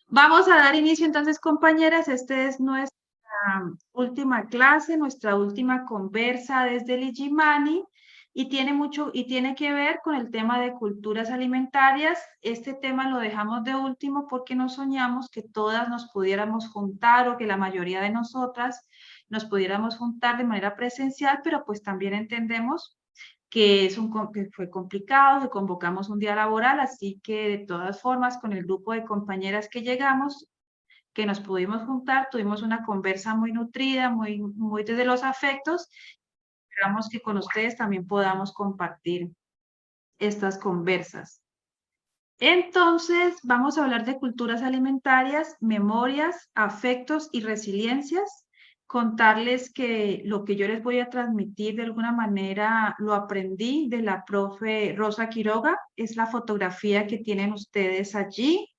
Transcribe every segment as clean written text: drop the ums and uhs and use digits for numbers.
Vamos a dar inicio entonces, compañeras. Esta es nuestra última clase, nuestra última conversa desde el Igimani y tiene que ver con el tema de culturas alimentarias. Este tema lo dejamos de último porque nos soñamos que todas nos pudiéramos juntar o que la mayoría de nosotras nos pudiéramos juntar de manera presencial, pero pues también entendemos que fue complicado, que convocamos un día laboral, así que de todas formas, con el grupo de compañeras que llegamos, que nos pudimos juntar, tuvimos una conversa muy nutrida, muy desde los afectos. Esperamos que con ustedes también podamos compartir estas conversas. Entonces, vamos a hablar de culturas alimentarias, memorias, afectos y resiliencias. Contarles que lo que yo les voy a transmitir de alguna manera lo aprendí de la profe Rosa Quiroga, es la fotografía que tienen ustedes allí.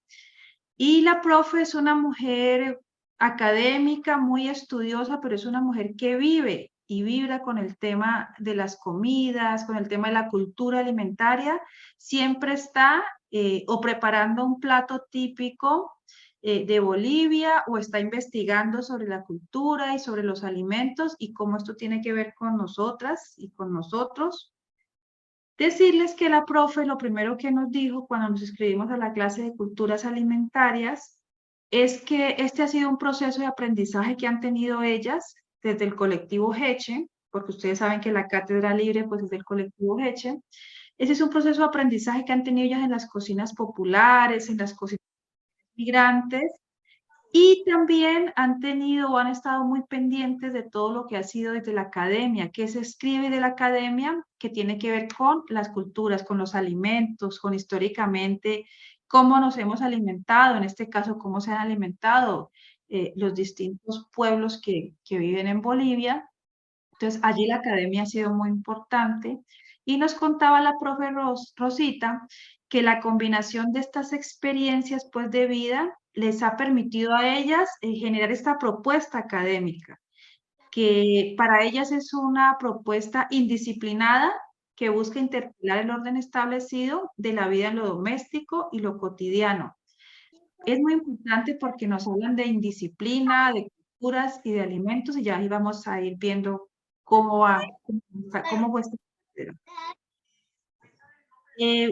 Y la profe es una mujer académica, muy estudiosa, pero es una mujer que vive y vibra con el tema de las comidas, con el tema de la cultura alimentaria. Siempre está o preparando un plato típico de Bolivia o está investigando sobre la cultura y sobre los alimentos y cómo esto tiene que ver con nosotras y con nosotros. Decirles que la profe lo primero que nos dijo cuando nos inscribimos a la clase de culturas alimentarias es que este ha sido un proceso de aprendizaje que han tenido ellas desde el colectivo Heche, porque ustedes saben que la cátedra libre pues es del colectivo Heche. Ese es un proceso de aprendizaje que han tenido ellas en las cocinas populares, en las cocinas migrantes, y también han tenido o han estado muy pendientes de todo lo que ha sido desde la academia, que se escribe de la academia, que tiene que ver con las culturas, con los alimentos, con históricamente cómo nos hemos alimentado, en este caso, cómo se han alimentado los distintos pueblos que viven en Bolivia. Entonces, allí la academia ha sido muy importante y nos contaba la profe Rosita que la combinación de estas experiencias pues de vida les ha permitido a ellas generar esta propuesta académica, que para ellas es una propuesta indisciplinada que busca interpelar el orden establecido de la vida en lo doméstico y lo cotidiano. Es muy importante porque nos hablan de indisciplina, de culturas y de alimentos, y ya ahí vamos a ir viendo cómo fue este proceso.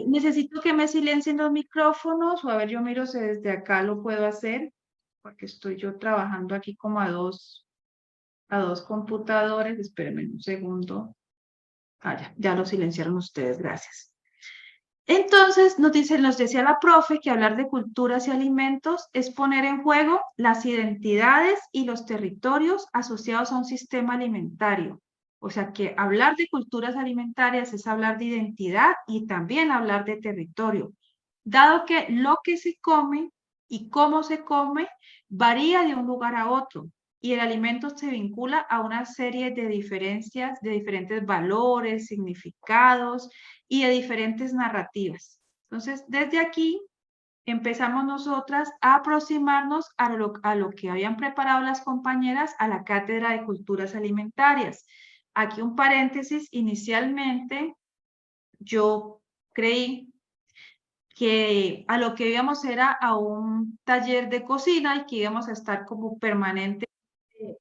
Necesito que me silencien los micrófonos, o a ver, yo miro si desde acá lo puedo hacer, porque estoy yo trabajando aquí como a dos computadores. Espérenme un segundo. Ah, ya lo silenciaron ustedes, gracias. Entonces, nos decía la profe que hablar de culturas y alimentos es poner en juego las identidades y los territorios asociados a un sistema alimentario. O sea que hablar de culturas alimentarias es hablar de identidad y también hablar de territorio, dado que lo que se come y cómo se come varía de un lugar a otro y el alimento se vincula a una serie de diferencias, de diferentes valores, significados y de diferentes narrativas. Entonces, desde aquí empezamos nosotras a aproximarnos a lo que habían preparado las compañeras a la Cátedra de Culturas Alimentarias. Aquí un paréntesis, inicialmente yo creí que a lo que íbamos era a un taller de cocina y que íbamos a estar como permanente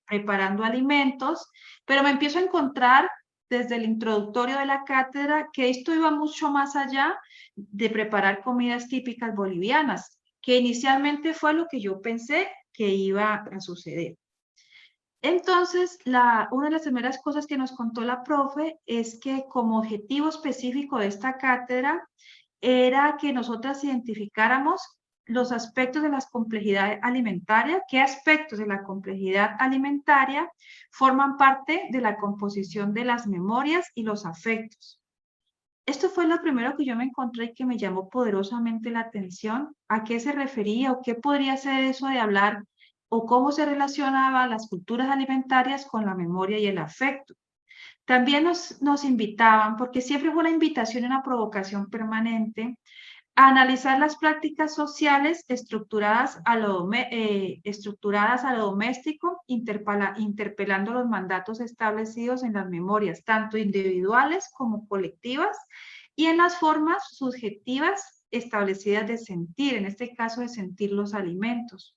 preparando alimentos, pero me empiezo a encontrar desde el introductorio de la cátedra que esto iba mucho más allá de preparar comidas típicas bolivianas, que inicialmente fue lo que yo pensé que iba a suceder. Entonces, una de las primeras cosas que nos contó la profe es que como objetivo específico de esta cátedra era que nosotras identificáramos los aspectos de la complejidad alimentaria, qué aspectos de la complejidad alimentaria forman parte de la composición de las memorias y los afectos. Esto fue lo primero que yo me encontré y que me llamó poderosamente la atención. ¿A qué se refería o qué podría ser eso de hablar o cómo se relacionaban las culturas alimentarias con la memoria y el afecto? También nos invitaban, porque siempre fue una invitación y una provocación permanente, a analizar las prácticas sociales estructuradas a lo doméstico, interpelando los mandatos establecidos en las memorias, tanto individuales como colectivas, y en las formas subjetivas establecidas de sentir, en este caso de sentir los alimentos.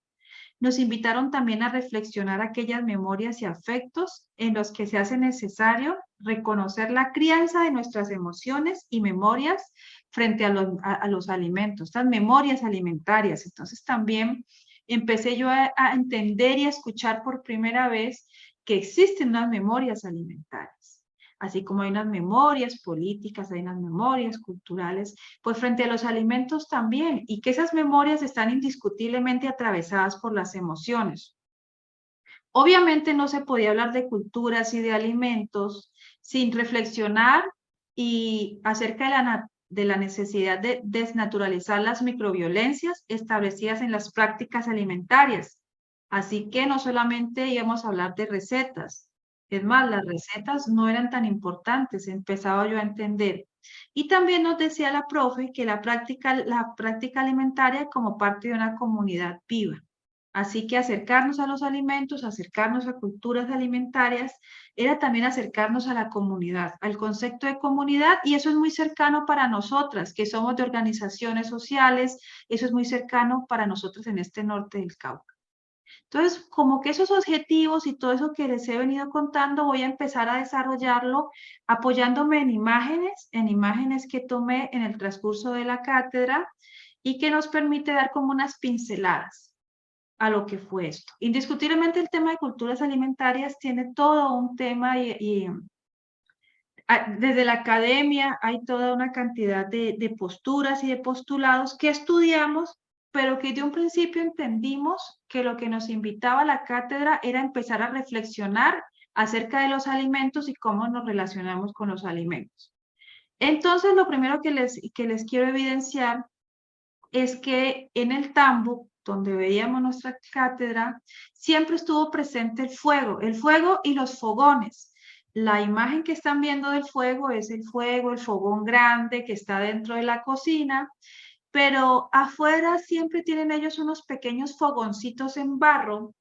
Nos invitaron también a reflexionar aquellas memorias y afectos en los que se hace necesario reconocer la crianza de nuestras emociones y memorias frente a los alimentos, estas memorias alimentarias. Entonces también empecé yo a entender y a escuchar por primera vez que existen unas memorias alimentarias. Así como hay unas memorias políticas, hay unas memorias culturales, pues frente a los alimentos también, y que esas memorias están indiscutiblemente atravesadas por las emociones. Obviamente no se podía hablar de culturas y de alimentos sin reflexionar y acerca de la necesidad de desnaturalizar las microviolencias establecidas en las prácticas alimentarias. Así que no solamente íbamos a hablar de recetas, es más, las recetas no eran tan importantes, empezaba yo a entender. Y también nos decía la profe que la práctica alimentaria como parte de una comunidad viva. Así que acercarnos a los alimentos, acercarnos a culturas alimentarias, era también acercarnos a la comunidad, al concepto de comunidad, y eso es muy cercano para nosotras, que somos de organizaciones sociales, eso es muy cercano para nosotros en este norte del Cauca. Entonces, como que esos objetivos y todo eso que les he venido contando, voy a empezar a desarrollarlo apoyándome en imágenes que tomé en el transcurso de la cátedra y que nos permite dar como unas pinceladas a lo que fue esto. Indiscutiblemente el tema de culturas alimentarias tiene todo un tema y desde la academia hay toda una cantidad de posturas y de postulados que estudiamos, pero que de un principio entendimos que lo que nos invitaba a la cátedra era empezar a reflexionar acerca de los alimentos y cómo nos relacionamos con los alimentos. Entonces, lo primero que les quiero evidenciar es que en el tambo, donde veíamos nuestra cátedra, siempre estuvo presente el fuego y los fogones. La imagen que están viendo del fuego es el fuego, el fogón grande que está dentro de la cocina, pero afuera siempre tienen ellos unos pequeños fogoncitos en barro,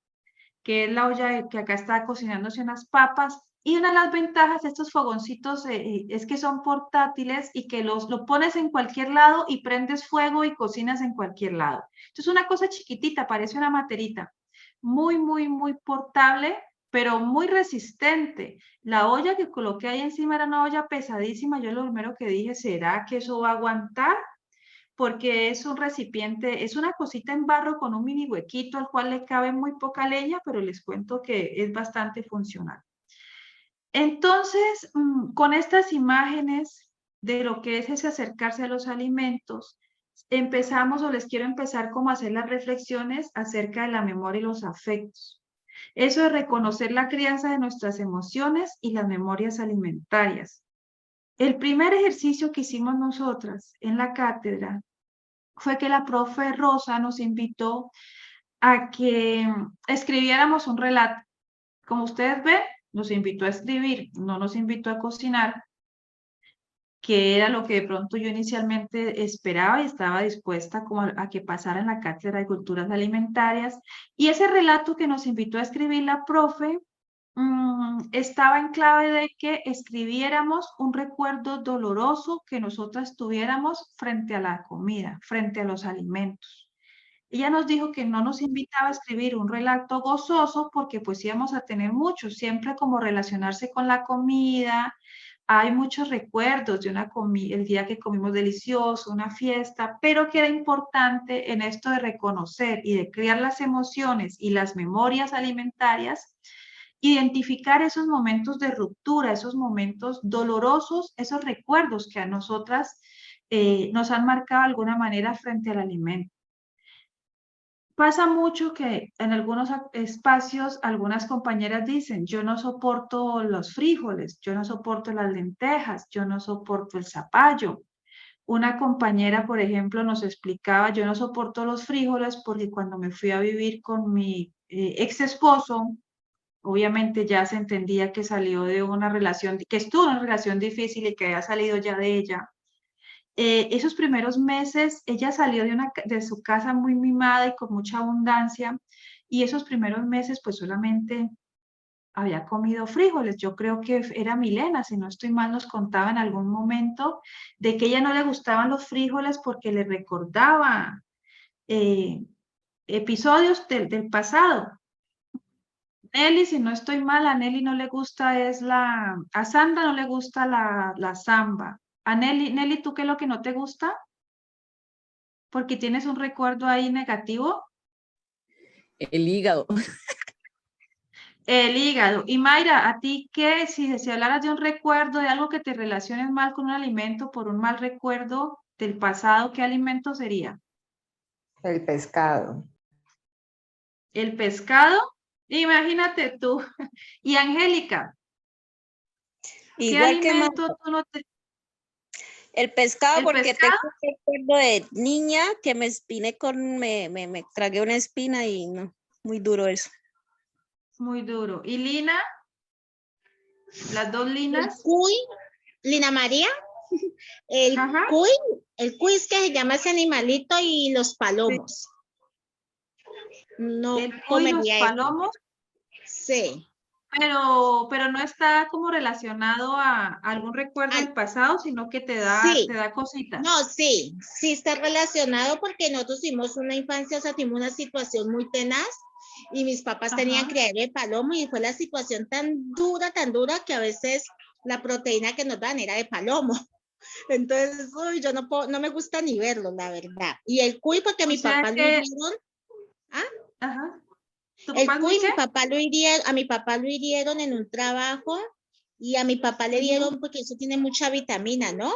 que es la olla que acá está cocinándose unas papas. Y una de las ventajas de estos fogoncitos es que son portátiles y que lo pones en cualquier lado y prendes fuego y cocinas en cualquier lado. Entonces, una cosa chiquitita, parece una materita. Muy, muy, muy portable, pero muy resistente. La olla que coloqué ahí encima era una olla pesadísima. Yo lo primero que dije, ¿será que eso va a aguantar? Porque es un recipiente, es una cosita en barro con un mini huequito al cual le cabe muy poca leña, pero les cuento que es bastante funcional. Entonces, con estas imágenes de lo que es ese acercarse a los alimentos, empezamos o les quiero empezar como a hacer las reflexiones acerca de la memoria y los afectos. Eso es reconocer la crianza de nuestras emociones y las memorias alimentarias. El primer ejercicio que hicimos nosotras en la cátedra fue que la profe Rosa nos invitó a que escribiéramos un relato. Como ustedes ven, nos invitó a escribir, no nos invitó a cocinar, que era lo que de pronto yo inicialmente esperaba y estaba dispuesta como a que pasara en la cátedra de culturas alimentarias. Y ese relato que nos invitó a escribir la profe estaba en clave de que escribiéramos un recuerdo doloroso que nosotras tuviéramos frente a la comida, frente a los alimentos. Ella nos dijo que no nos invitaba a escribir un relato gozoso porque pues íbamos a tener muchos, siempre como relacionarse con la comida. Hay muchos recuerdos de una el día que comimos delicioso, una fiesta, pero que era importante en esto de reconocer y de crear las emociones y las memorias alimentarias, identificar esos momentos de ruptura, esos momentos dolorosos, esos recuerdos que a nosotras nos han marcado de alguna manera frente al alimento. Pasa mucho que en algunos espacios algunas compañeras dicen, yo no soporto los frijoles, yo no soporto las lentejas, yo no soporto el zapallo. Una compañera, por ejemplo, nos explicaba, yo no soporto los frijoles porque cuando me fui a vivir con mi ex esposo, obviamente ya se entendía que salió de una relación, que estuvo en una relación difícil y que había salido ya de ella. Esos primeros meses, ella salió de su casa muy mimada y con mucha abundancia, y esos primeros meses pues solamente había comido frijoles. Yo creo que era Milena, si no estoy mal, nos contaba en algún momento de que a ella no le gustaban los frijoles porque le recordaba eh, episodios del pasado. Nelly, si no estoy mal, a Nelly no le gusta a Sandra no le gusta la samba. A Nelly, Nelly, ¿tú qué es lo que no te gusta? Porque tienes un recuerdo ahí negativo. El hígado. El hígado. Y Mayra, ¿a ti qué? Si hablaras de un recuerdo, de algo que te relaciones mal con un alimento por un mal recuerdo del pasado, ¿qué alimento sería? El pescado. ¿El pescado? Imagínate tú. Y Angélica, ¿qué Igual que más alimento tú no te... el pescado, ¿El porque pescado? tengo un recuerdo de niña que me espiné me tragué una espina y no, muy duro eso. Muy duro. ¿Y Lina? ¿Las dos El Linas? cuy, Lina María, Ajá. el cuy es que se llama ese animalito y los palomos. No El cuy y los comería eso. palomos, Sí. pero no está como relacionado a algún recuerdo Al- del pasado, sino que te sí. da cositas. No, sí está relacionado porque nosotros tuvimos una infancia, o sea, tuvimos una situación muy tenaz y mis papás tenían Ajá. criadero de palomo y fue la situación tan dura que a veces la proteína que nos dan era de palomo. Entonces, uy, yo no puedo, no me gusta ni verlo, la verdad. Y el cuy, porque a O mi sea papá lo que, hirieron, ¿ah? ajá. ¿Tu papá El es muy cuy, qué? a mi papá lo hirieron en un trabajo y a mi papá le Ujú. dieron, porque eso tiene mucha vitamina, ¿no?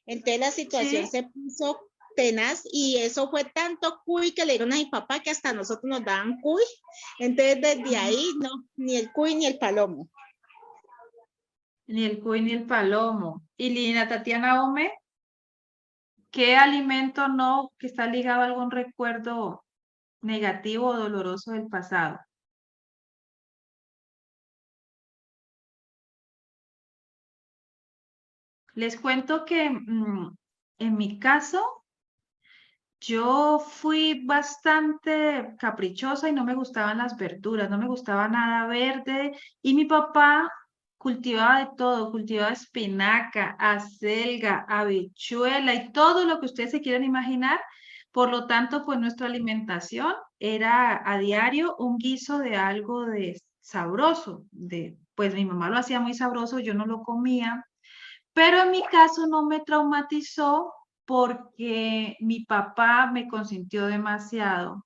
Entonces la situación Sí. se puso tenaz y eso fue tanto cuy que le dieron a mi papá que hasta nosotros nos daban cuy. Entonces desde ahí, no, ni el cuy ni el palomo. Ni el cuy ni el palomo. Y Lina Tatiana Ome, ¿qué alimento no que está ligado a algún recuerdo negativo o doloroso del pasado? Les cuento que en mi caso, yo fui bastante caprichosa y no me gustaban las verduras, no me gustaba nada verde y mi papá cultivaba de todo, cultivaba espinaca, acelga, habichuela y todo lo que ustedes se quieran imaginar. Por lo tanto, pues nuestra alimentación era a diario un guiso de algo de sabroso, pues mi mamá lo hacía muy sabroso, yo no lo comía. Pero en mi caso no me traumatizó porque mi papá me consintió demasiado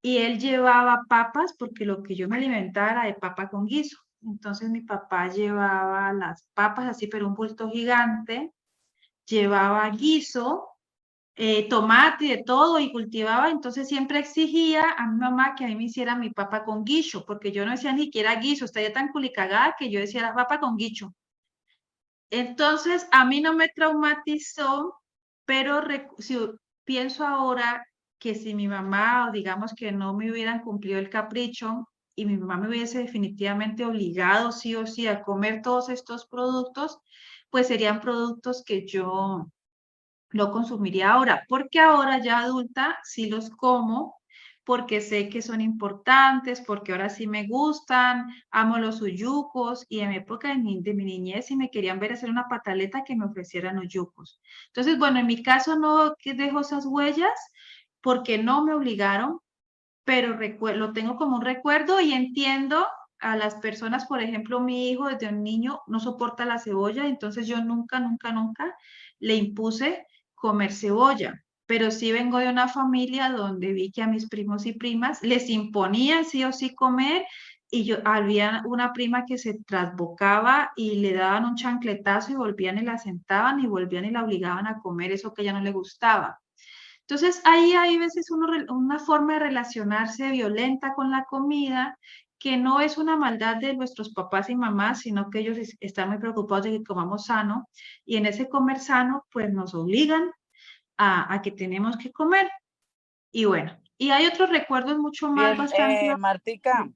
y él llevaba papas porque lo que yo me alimentaba era de papa con guiso. Entonces mi papá llevaba las papas así, pero un bulto gigante, llevaba guiso, tomate y de todo y cultivaba, entonces siempre exigía a mi mamá que a mí me hiciera mi papa con guiso, porque yo no decía ni siquiera guiso, estaría tan culicagada que yo decía la papa con guiso. Entonces, a mí no me traumatizó, pero si pienso ahora que si mi mamá, o digamos que no me hubieran cumplido el capricho y mi mamá me hubiese definitivamente obligado sí o sí a comer todos estos productos, pues serían productos que yo no consumiría ahora, porque ahora ya adulta sí los como, porque sé que son importantes, porque ahora sí me gustan, amo los uyucos y en mi época de mi niñez si me querían ver hacer una pataleta que me ofrecieran uyucos. Entonces, bueno, en mi caso no que dejo esas huellas porque no me obligaron, pero lo tengo como un recuerdo y entiendo a las personas, por ejemplo, mi hijo desde un niño no soporta la cebolla, entonces yo nunca le impuse comer cebolla, pero sí vengo de una familia donde vi que a mis primos y primas les imponían sí o sí comer y yo había una prima que se trasbocaba y le daban un chancletazo y volvían y la sentaban y volvían y la obligaban a comer eso que a ella no le gustaba. Entonces, ahí hay veces una forma de relacionarse violenta con la comida, que no es una maldad de nuestros papás y mamás, sino que ellos están muy preocupados de que comamos sano, y en ese comer sano, pues nos obligan a que tenemos que comer. Y bueno, y hay otros recuerdos mucho más Bien, bastante... Martica,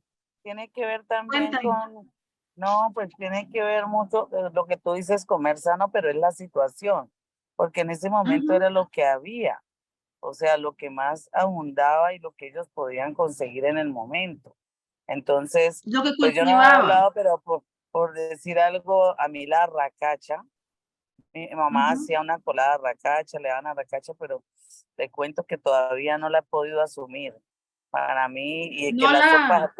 tiene que ver también Cuéntame. no, pues tiene que ver mucho lo que tú dices comer sano, pero es la situación, porque en ese momento Ujú. era lo que había, o sea, lo que más abundaba y lo que ellos podían conseguir en el momento. Entonces, Lo que pues yo no he cultivaban. hablado, pero por decir algo, a mí la racacha, mi mamá Ujú. hacía una colada de racacha, le daban a racacha, pero te cuento que todavía no la he podido asumir. Para mí, y que No las sopas la,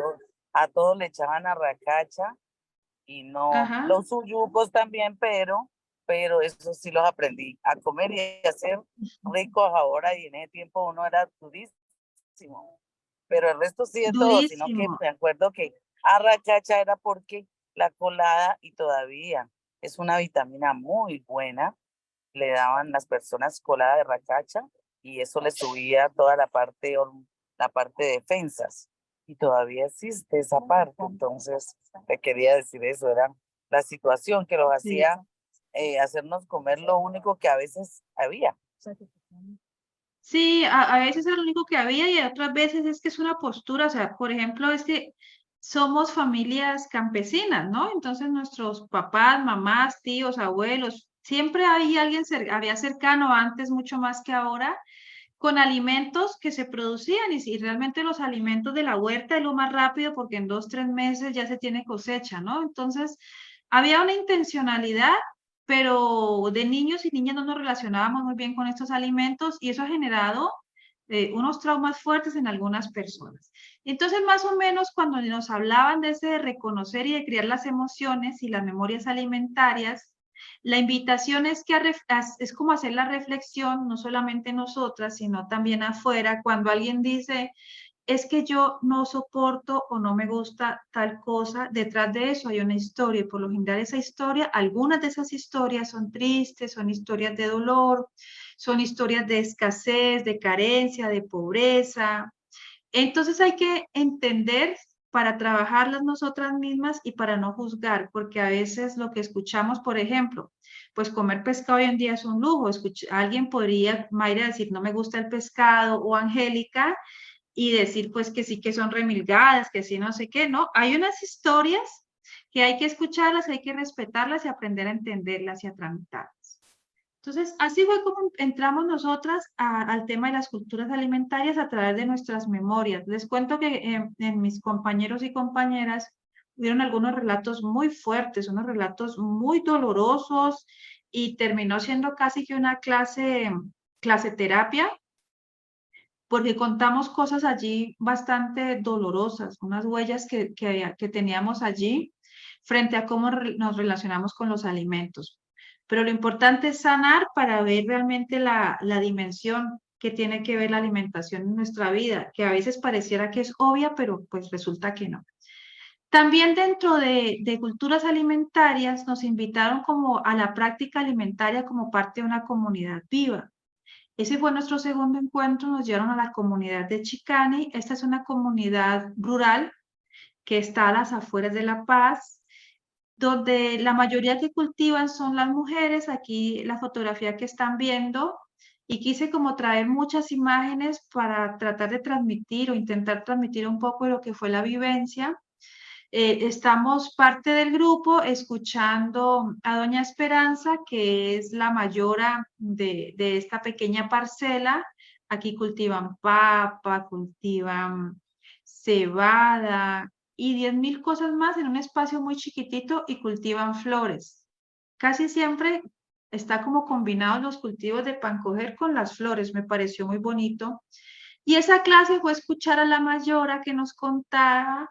a todos le echaban a racacha y no, ajá, los suyucos también, pero eso sí los aprendí a comer y a hacer ricos ahora, y en ese tiempo uno era durísimo. Pero el resto sí de todo, sino que durísimo. me acuerdo que a racacha era porque la colada, y todavía es una vitamina muy buena, le daban las personas colada de racacha y eso le subía toda la parte de defensas. Y todavía existe esa parte. Entonces, te quería decir eso, era la situación que los Sí. hacía hacernos comer lo único que a veces había. Sí, a veces era lo único que había y otras veces es que es una postura, o sea, por ejemplo, es que somos familias campesinas, ¿no? Entonces nuestros papás, mamás, tíos, abuelos, siempre había alguien, había cercano antes, mucho más que ahora, con alimentos que se producían y si realmente los alimentos de la huerta es lo más rápido porque en 2, 3 meses ya se tiene cosecha, ¿no? Entonces, había una intencionalidad, pero de niños y niñas no nos relacionábamos muy bien con estos alimentos y eso ha generado unos traumas fuertes en algunas personas. Entonces, más o menos cuando nos hablaban de ese de reconocer y de criar las emociones y las memorias alimentarias, la invitación es que es como hacer la reflexión, no solamente nosotras, sino también afuera, cuando alguien dice, es que yo no soporto o no me gusta tal cosa, detrás de eso hay una historia y por lo general esa historia, algunas de esas historias son tristes, son historias de dolor, son historias de escasez, de carencia, de pobreza. Entonces hay que entender para trabajarlas nosotras mismas y para no juzgar, porque a veces lo que escuchamos, por ejemplo, pues comer pescado hoy en día es un lujo. Alguien podría, Mayra, decir, no me gusta el pescado, o Angélica, y decir pues que sí que son remilgadas, que sí no sé qué, ¿no? Hay unas historias que hay que escucharlas, hay que respetarlas y aprender a entenderlas y a tramitarlas. Entonces, así fue como entramos nosotras al tema de las culturas alimentarias a través de nuestras memorias. Les cuento que en mis compañeros y compañeras hubieron algunos relatos muy fuertes, unos relatos muy dolorosos y terminó siendo casi que una clase terapia porque contamos cosas allí bastante dolorosas, unas huellas que teníamos allí frente a cómo nos relacionamos con los alimentos. Pero lo importante es sanar para ver realmente la dimensión que tiene que ver la alimentación en nuestra vida, que a veces pareciera que es obvia, pero pues resulta que no. También dentro de culturas alimentarias nos invitaron como a la práctica alimentaria como parte de una comunidad viva. Ese fue nuestro segundo encuentro, nos llevaron a la comunidad de Chicani. Esta es una comunidad rural que está a las afueras de La Paz, donde la mayoría que cultivan son las mujeres. Aquí la fotografía que están viendo, y quise como traer muchas imágenes para tratar de transmitir o intentar transmitir un poco de lo que fue la vivencia. Estamos parte del grupo escuchando a Doña Esperanza, que es la mayora de esta pequeña parcela. Aquí cultivan papa, cultivan cebada y 10.000 cosas más en un espacio muy chiquitito y cultivan flores. Casi siempre está como combinados los cultivos de pancoger con las flores, me pareció muy bonito. Y esa clase fue escuchar a la mayora que nos contaba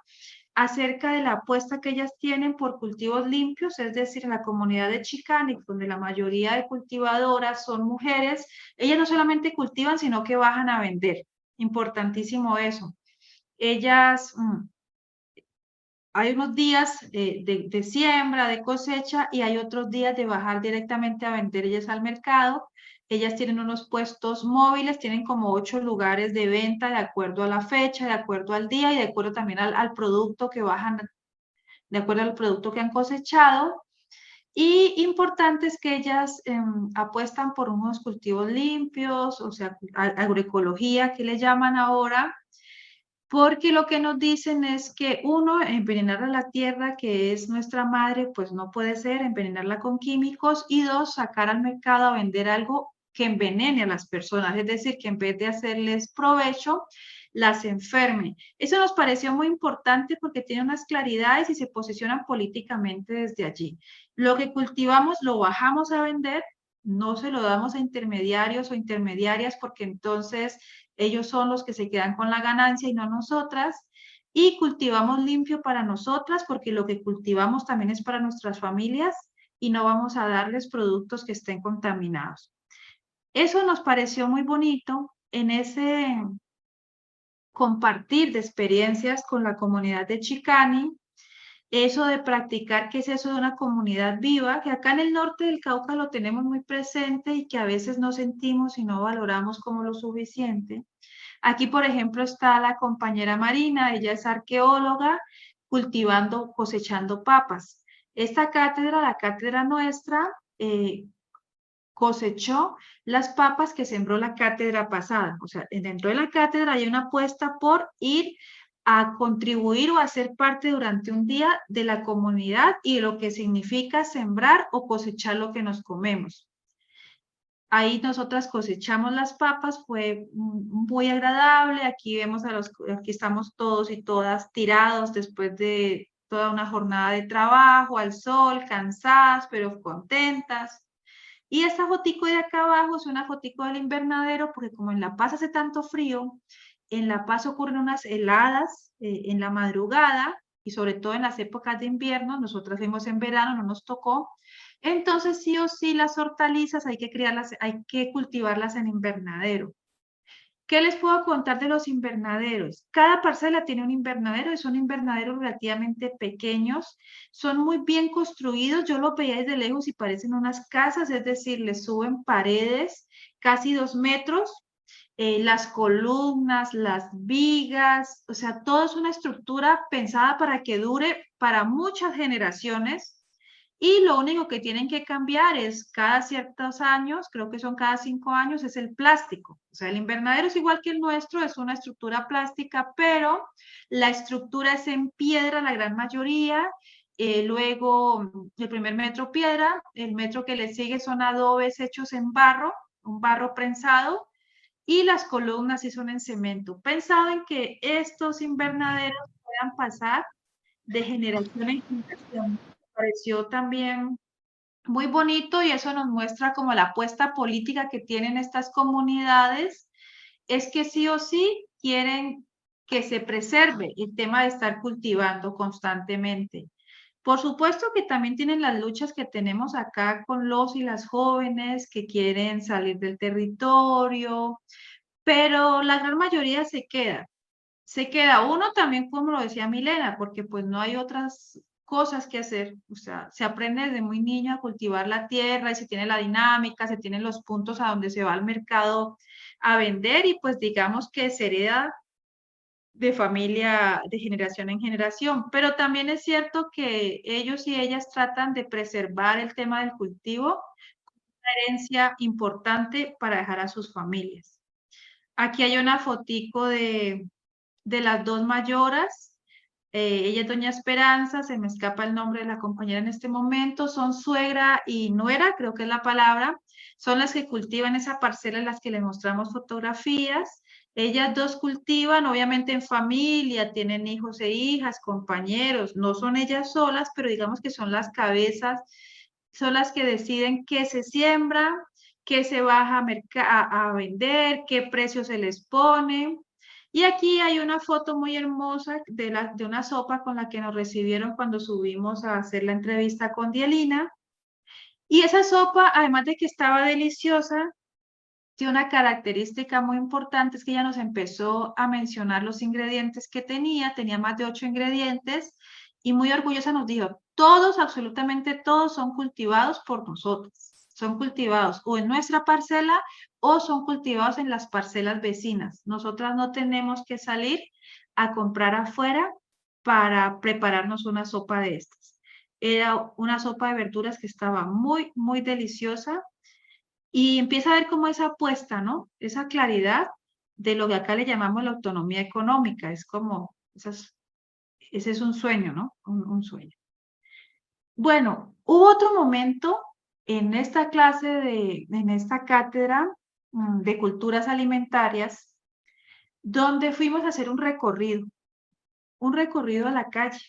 acerca de la apuesta que ellas tienen por cultivos limpios, es decir, en la comunidad de Chicani, donde la mayoría de cultivadoras son mujeres, ellas no solamente cultivan, sino que bajan a vender. Importantísimo eso. Ellas, hay unos días de siembra, de cosecha, y hay otros días de bajar directamente a vender ellas al mercado. Ellas tienen unos puestos móviles, tienen como 8 lugares de venta de acuerdo a la fecha, de acuerdo al día y de acuerdo también al producto que bajan, de acuerdo al producto que han cosechado. Y importante es que ellas apuestan por unos cultivos limpios, o sea, agroecología, que le llaman ahora, porque lo que nos dicen es que uno, envenenar a la tierra, que es nuestra madre, pues no puede ser, envenenarla con químicos, y dos, sacar al mercado a vender algo que envenene a las personas, es decir, que en vez de hacerles provecho, las enferme. Eso nos pareció muy importante porque tiene unas claridades y se posicionan políticamente desde allí. Lo que cultivamos lo bajamos a vender, no se lo damos a intermediarios o intermediarias porque entonces ellos son los que se quedan con la ganancia y no nosotras. Y cultivamos limpio para nosotras porque lo que cultivamos también es para nuestras familias y no vamos a darles productos que estén contaminados. Eso nos pareció muy bonito en ese compartir de experiencias con la comunidad de Chicani, eso de practicar, ¿qué es eso de una comunidad viva? Que acá en el norte del Cauca lo tenemos muy presente y que a veces no sentimos y no valoramos como lo suficiente. Aquí, por ejemplo, está la compañera Marina, ella es arqueóloga, cultivando, cosechando papas. Esta cátedra, la cátedra nuestra, cosechó las papas que sembró la cátedra pasada. O sea, dentro de la cátedra hay una apuesta por ir a contribuir o a ser parte durante un día de la comunidad y de lo que significa sembrar o cosechar lo que nos comemos. Ahí nosotras cosechamos las papas, fue muy agradable. Aquí vemos aquí estamos todos y todas tirados después de toda una jornada de trabajo, al sol, cansadas, pero contentas. Y esta fotico de acá abajo es una fotico del invernadero, porque como en La Paz hace tanto frío, en La Paz ocurren unas heladas en la madrugada, y sobre todo en las épocas de invierno, nosotras fuimos en verano, no nos tocó. Entonces sí o sí las hortalizas hay que criarlas, hay que cultivarlas en invernadero. ¿Qué les puedo contar de los invernaderos? Cada parcela tiene un invernadero y son invernaderos relativamente pequeños, son muy bien construidos, yo lo veía desde lejos y parecen unas casas, es decir, les suben paredes casi 2 metros, las columnas, las vigas, o sea, todo es una estructura pensada para que dure para muchas generaciones. Y lo único que tienen que cambiar es cada ciertos años, creo que son cada 5 años, es el plástico. O sea, el invernadero es igual que el nuestro, es una estructura plástica, pero la estructura es en piedra, la gran mayoría. Luego, el primer metro piedra, el metro que le sigue son adobes hechos en barro, un barro prensado, y las columnas sí son en cemento. Pensado en que estos invernaderos puedan pasar de generación en generación. Pareció también muy bonito y eso nos muestra como la apuesta política que tienen estas comunidades, es que sí o sí quieren que se preserve el tema de estar cultivando constantemente. Por supuesto que también tienen las luchas que tenemos acá con los y las jóvenes que quieren salir del territorio, pero la gran mayoría se queda. Se queda uno también, como lo decía Milena, porque pues no hay otras cosas que hacer. O sea, se aprende desde muy niño a cultivar la tierra y se tiene la dinámica, se tienen los puntos a donde se va al mercado a vender y pues digamos que se hereda de familia, de generación en generación. Pero también es cierto que ellos y ellas tratan de preservar el tema del cultivo, una herencia importante para dejar a sus familias. Aquí hay una fotico de las dos mayoras, ella es doña Esperanza, se me escapa el nombre de la compañera en este momento, son suegra y nuera, creo que es la palabra, son las que cultivan esa parcela en las que les mostramos fotografías. Ellas dos cultivan, obviamente en familia, tienen hijos e hijas, compañeros, no son ellas solas, pero digamos que son las cabezas, son las que deciden qué se siembra, qué se baja a vender, qué precio se les pone. Y aquí hay una foto muy hermosa de una sopa con la que nos recibieron cuando subimos a hacer la entrevista con Dielina. Y esa sopa, además de que estaba deliciosa, tiene una característica muy importante, es que ella nos empezó a mencionar los ingredientes que tenía más de 8 ingredientes, y muy orgullosa nos dijo, todos, absolutamente todos son cultivados por nosotros. Son cultivados o en nuestra parcela o son cultivados en las parcelas vecinas. Nosotras no tenemos que salir a comprar afuera para prepararnos una sopa de estas. Era una sopa de verduras que estaba muy, muy deliciosa y empieza a ver como esa apuesta, ¿no? Esa claridad de lo que acá le llamamos la autonomía económica. Es como, ese es un sueño, ¿no? Un sueño. Bueno, hubo otro momento en esta clase en esta cátedra de culturas alimentarias, donde fuimos a hacer un recorrido a la calle.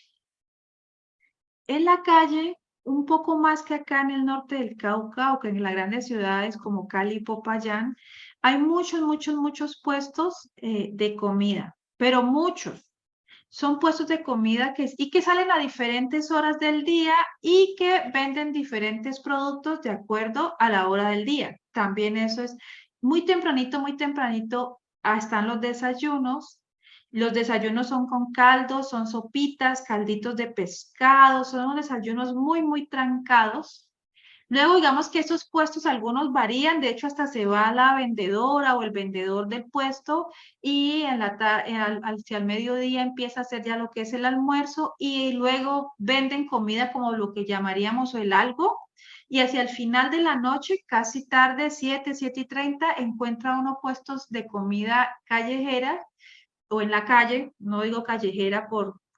En la calle, un poco más que acá en el norte del Cauca o que en las grandes ciudades como Cali y Popayán, hay muchos puestos de comida, pero muchos. Son puestos de comida que salen a diferentes horas del día y que venden diferentes productos de acuerdo a la hora del día. También eso es muy tempranito, están los desayunos. Los desayunos son con caldos, son sopitas, calditos de pescado, son unos desayunos muy trancados. Luego, digamos que esos puestos, algunos varían, de hecho, hasta se va la vendedora o el vendedor del puesto y hacia el mediodía empieza a hacer ya lo que es el almuerzo y luego venden comida como lo que llamaríamos el algo. Y hacia el final de la noche, casi tarde, 7:30, encuentra uno puestos de comida callejera o en la calle, no digo callejera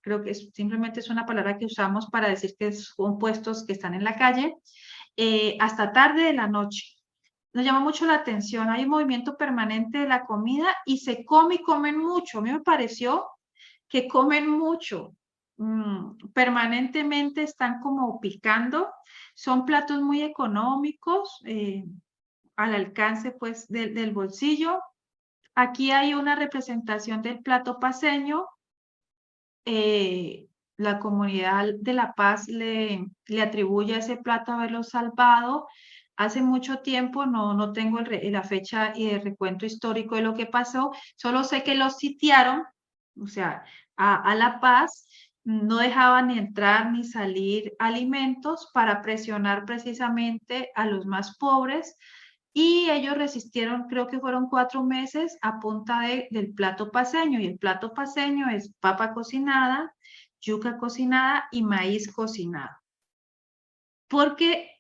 creo que simplemente es una palabra que usamos para decir que son puestos que están en la calle, hasta tarde de la noche. Nos llama mucho la atención, hay un movimiento permanente de la comida y se come y comen mucho. A mí me pareció que comen mucho, permanentemente están como picando, son platos muy económicos, al alcance pues del bolsillo. Aquí hay una representación del plato paceño. La comunidad de La Paz le atribuye a ese plato haberlo salvado. Hace mucho tiempo, no tengo la fecha y el recuento histórico de lo que pasó, solo sé que los sitiaron, o sea, a La Paz, no dejaban ni entrar ni salir alimentos para presionar precisamente a los más pobres y ellos resistieron, creo que fueron 4 meses a punta del plato paceño. Y el plato paceño es papa cocinada, yuca cocinada y maíz cocinado. Porque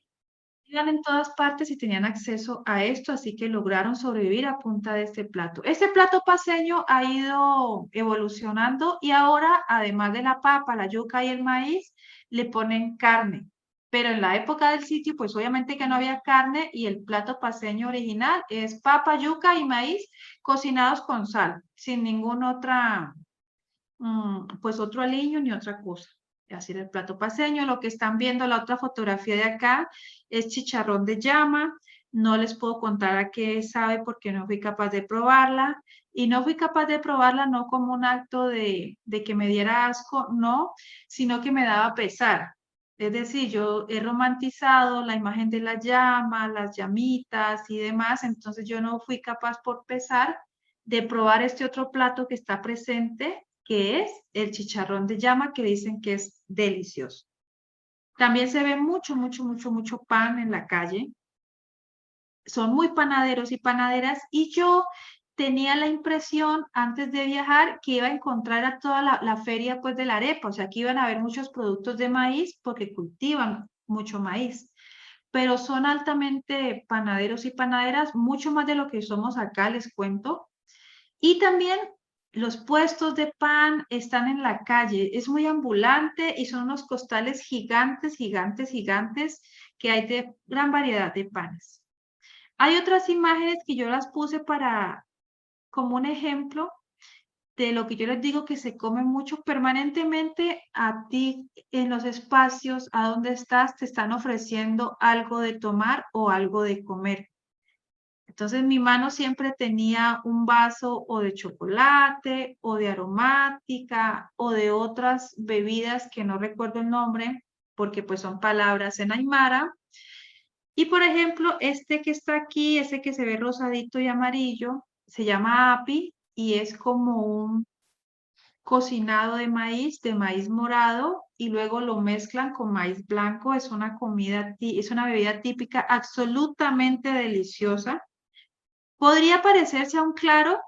iban en todas partes y tenían acceso a esto, así que lograron sobrevivir a punta de este plato. Este plato paceño ha ido evolucionando y ahora, además de la papa, la yuca y el maíz, le ponen carne. Pero en la época del sitio, pues obviamente que no había carne y el plato paceño original es papa, yuca y maíz cocinados con sal, sin ningún otra, pues otro aliño ni otra cosa. Así era el plato paceño. Lo que están viendo, la otra fotografía de acá, es chicharrón de llama. No les puedo contar a qué sabe porque no fui capaz de probarla. Y no fui capaz de probarla no como un acto de que me diera asco, no, sino que me daba pesar. Es decir, yo he romantizado la imagen de la llama, las llamitas y demás, entonces yo no fui capaz por pesar de probar este otro plato que está presente, que es el chicharrón de llama, que dicen que es delicioso. También se ve mucho pan en la calle. Son muy panaderos y panaderas y yo tenía la impresión antes de viajar que iba a encontrar a toda la feria pues de la arepa, o sea que iban a haber muchos productos de maíz porque cultivan mucho maíz, pero son altamente panaderos y panaderas, mucho más de lo que somos acá, les cuento. Y también los puestos de pan están en la calle, es muy ambulante y son unos costales gigantes que hay de gran variedad de panes. Hay otras imágenes que yo las puse como un ejemplo de lo que yo les digo que se come mucho permanentemente. A ti en los espacios a donde estás te están ofreciendo algo de tomar o algo de comer. Entonces mi mano siempre tenía un vaso o de chocolate o de aromática o de otras bebidas que no recuerdo el nombre porque pues son palabras en aymara. Y por ejemplo, este que está aquí, ese que se ve rosadito y amarillo, se llama api y es como un cocinado de maíz morado y luego lo mezclan con maíz blanco. Es una es una bebida típica absolutamente deliciosa. Podría parecerse a un claro,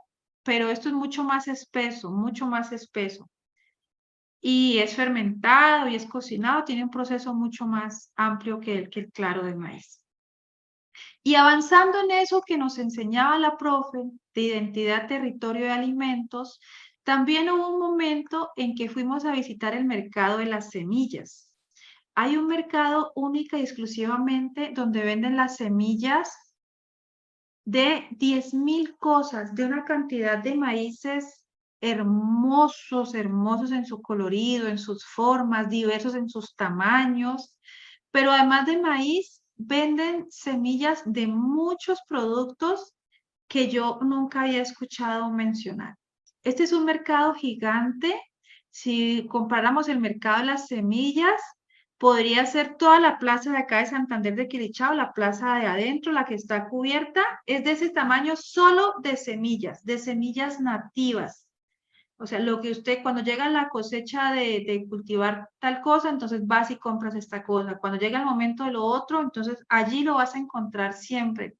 pero esto es mucho más espeso, mucho más espeso. Y es fermentado y es cocinado, tiene un proceso mucho más amplio que el claro de maíz. Y avanzando en eso que nos enseñaba la profe de identidad, territorio y alimentos, también hubo un momento en que fuimos a visitar el mercado de las semillas. Hay un mercado única y exclusivamente donde venden las semillas de 10.000 cosas, de una cantidad de maíces hermosos, hermosos en su colorido, en sus formas, diversos en sus tamaños, pero además de maíz, venden semillas de muchos productos que yo nunca había escuchado mencionar. Este es un mercado gigante. Si comparamos el mercado de las semillas, podría ser toda la plaza de acá de Santander de Quilichao, la plaza de adentro, la que está cubierta, es de ese tamaño solo de semillas nativas. O sea, lo que usted, cuando llega la cosecha de cultivar tal cosa, entonces vas y compras esta cosa. Cuando llega el momento de lo otro, entonces allí lo vas a encontrar siempre.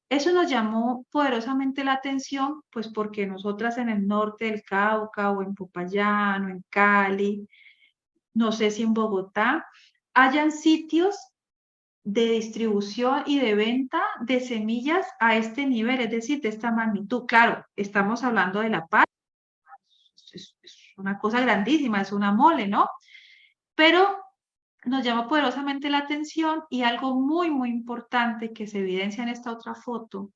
Eso nos llamó poderosamente la atención, pues porque nosotras en el norte del Cauca o en Popayán o en Cali, no sé si en Bogotá, hayan sitios de distribución y de venta de semillas a este nivel, es decir, de esta magnitud. Claro, estamos hablando de La Paz, es una cosa grandísima, es una mole, ¿no? Pero nos llama poderosamente la atención y algo muy, muy importante que se evidencia en esta otra foto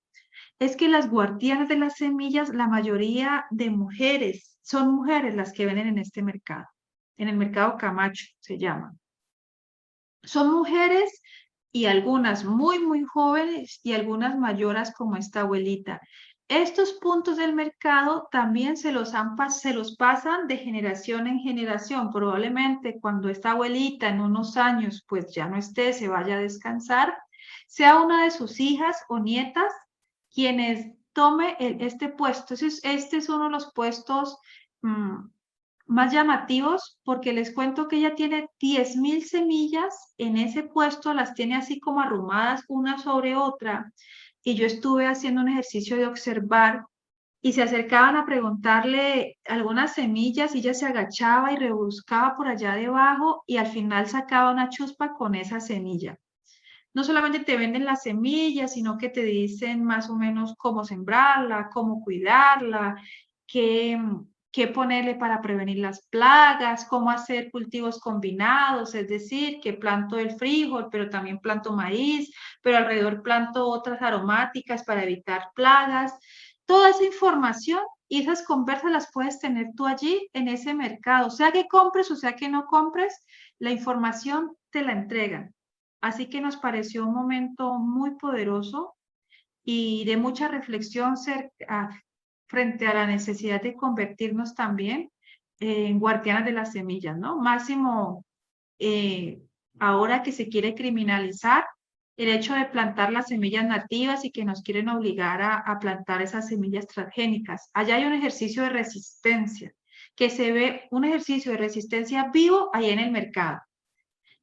es que las guardianas de las semillas, la mayoría de mujeres, son mujeres las que venden en este mercado, en el mercado Camacho se llama. Son mujeres y algunas muy, muy jóvenes y algunas mayoras como esta abuelita. Estos puntos del mercado también se los pasan de generación en generación. Probablemente cuando esta abuelita en unos años pues ya no esté, se vaya a descansar, sea una de sus hijas o nietas quienes tome este puesto. Este es uno de los puestos más llamativos porque les cuento que ella tiene 10.000 semillas en ese puesto, las tiene así como arrumadas una sobre otra. Y yo estuve haciendo un ejercicio de observar y se acercaban a preguntarle algunas semillas y ella se agachaba y rebuscaba por allá debajo y al final sacaba una chuspa con esa semilla. No solamente te venden las semillas, sino que te dicen más o menos cómo sembrarla, cómo cuidarla, qué ponerle para prevenir las plagas, cómo hacer cultivos combinados, es decir, que planto el frijol, pero también planto maíz, pero alrededor planto otras aromáticas para evitar plagas. Toda esa información y esas conversas las puedes tener tú allí en ese mercado, sea que compres o sea que no compres, la información te la entregan. Así que nos pareció un momento muy poderoso y de mucha reflexión frente a la necesidad de convertirnos también en guardianas de las semillas, ¿no? Máximo, ahora que se quiere criminalizar el hecho de plantar las semillas nativas y que nos quieren obligar a plantar esas semillas transgénicas. Allá hay un ejercicio de resistencia, que se ve un ejercicio de resistencia vivo ahí en el mercado.